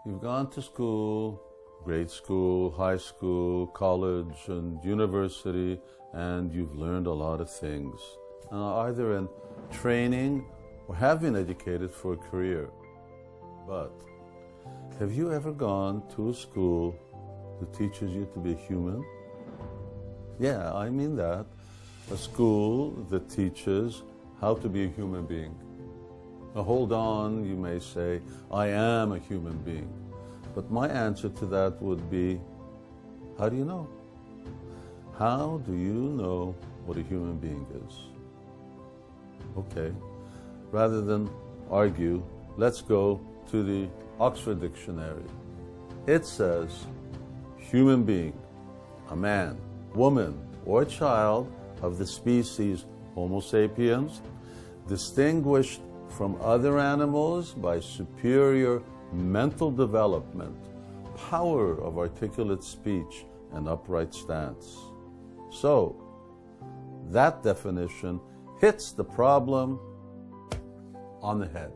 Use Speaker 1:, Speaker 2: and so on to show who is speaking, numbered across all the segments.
Speaker 1: You've gone to school, grade school, high school, college, and university, and you've learned a lot of things, either in training or have been educated for a career. But have you ever gone to a school that teaches you to be a human? Yeah, I mean that. A school that teaches how to be a human being. Now hold on, you may say, I am a human being. But my answer to that would be, how do you know? How do you know what a human being is? Okay, rather than argue, let's go to the Oxford Dictionary. It says, human being, a man, woman, or child of the species Homo sapiens, distinguished from other animals by superior mental development, power of articulate speech, and upright stance. So, that definition hits the problem on the head.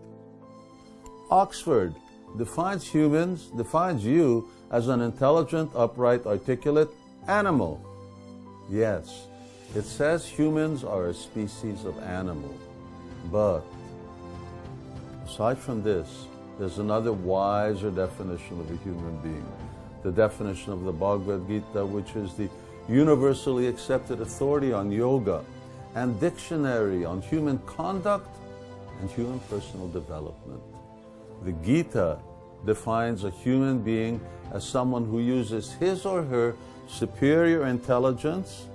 Speaker 1: Oxford defines you as an intelligent, upright, articulate animal. Yes, it says humans are a species of animal, but aside from this, there's another wiser definition of a human being. The definition of the Bhagavad Gita, which is the universally accepted authority on yoga and dictionary on human conduct and human personal development. The Gita defines a human being as someone who uses his or her superior intelligence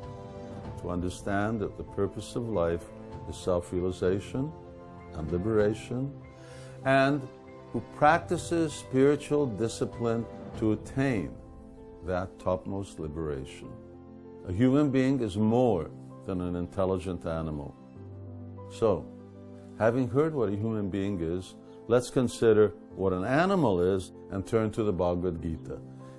Speaker 1: to understand that the purpose of life is self-realization and liberation, and who practices spiritual discipline to attain that topmost liberation. A human being is more than an intelligent animal. So, having heard what a human being is, let's consider what an animal is and turn to the Bhagavad Gita.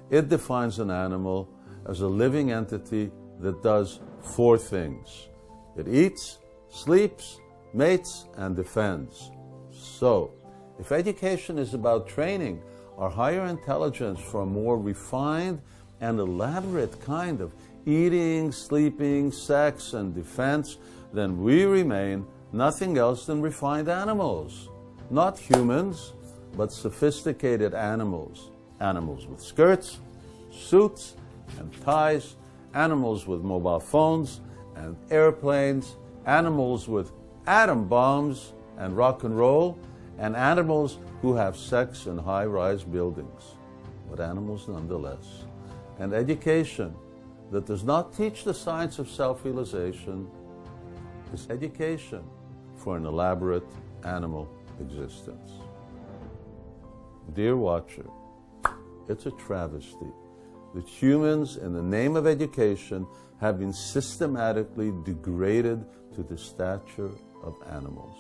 Speaker 1: It defines an animal as a living entity that does 4 things. It eats, sleeps, mates, and defends. So, if education is about training our higher intelligence for a more refined and elaborate kind of eating, sleeping, sex, and defense, then we remain nothing else than refined animals. Not humans, but sophisticated animals. Animals with skirts, suits, and ties, animals with mobile phones and airplanes, animals with atom bombs and rock and roll, and animals who have sex in high-rise buildings, but animals nonetheless. And education that does not teach the science of self-realization is education for an elaborate animal existence. Dear watcher, it's a travesty that humans, in the name of education, have been systematically degraded to the stature of animals.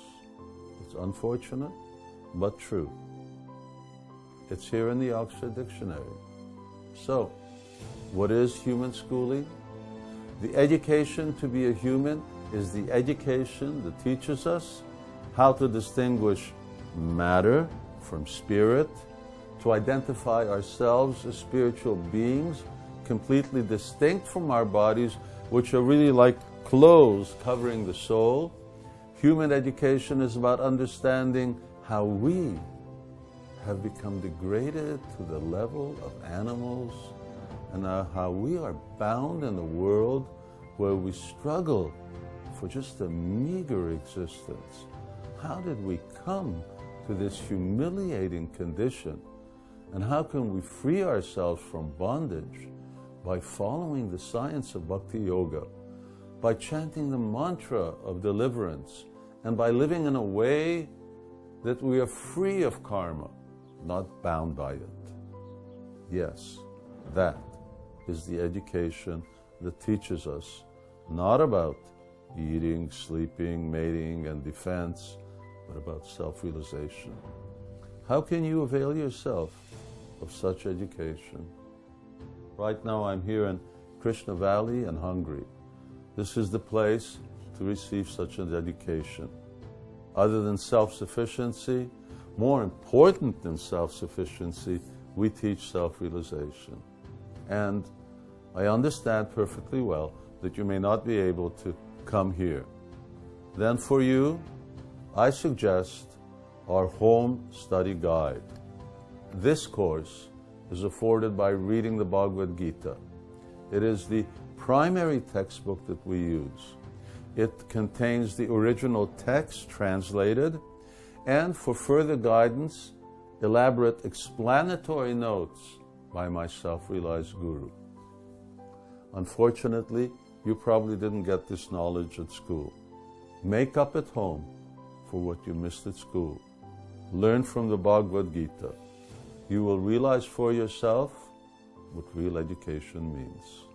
Speaker 1: It's unfortunate, but true. It's here in the Oxford Dictionary. So, what is human schooling? The education to be a human is the education that teaches us how to distinguish matter from spirit, to identify ourselves as spiritual beings, completely distinct from our bodies, which are really like clothes covering the soul. Human education is about understanding how we have become degraded to the level of animals, and how we are bound in a world where we struggle for just a meager existence. How did we come to this humiliating condition? And how can we free ourselves from bondage? By following the science of Bhakti Yoga, by chanting the mantra of deliverance, and by living in a way that we are free of karma, not bound by it. Yes, that is the education that teaches us not about eating, sleeping, mating, and defense, but about self-realization. How can you avail yourself of such education? Right now I'm here in Krishna Valley in Hungary. This is the place to receive such an education. Other than self-sufficiency, more important than self-sufficiency, we teach self-realization. And I understand perfectly well that you may not be able to come here. Then for you, I suggest our home study guide. This course is afforded by reading the Bhagavad Gita. It is the primary textbook that we use. It contains the original text translated, and for further guidance, elaborate explanatory notes by my self-realized guru. Unfortunately, you probably didn't get this knowledge at school. Make up at home for what you missed at school. Learn from the Bhagavad Gita. You will realize for yourself what real education means.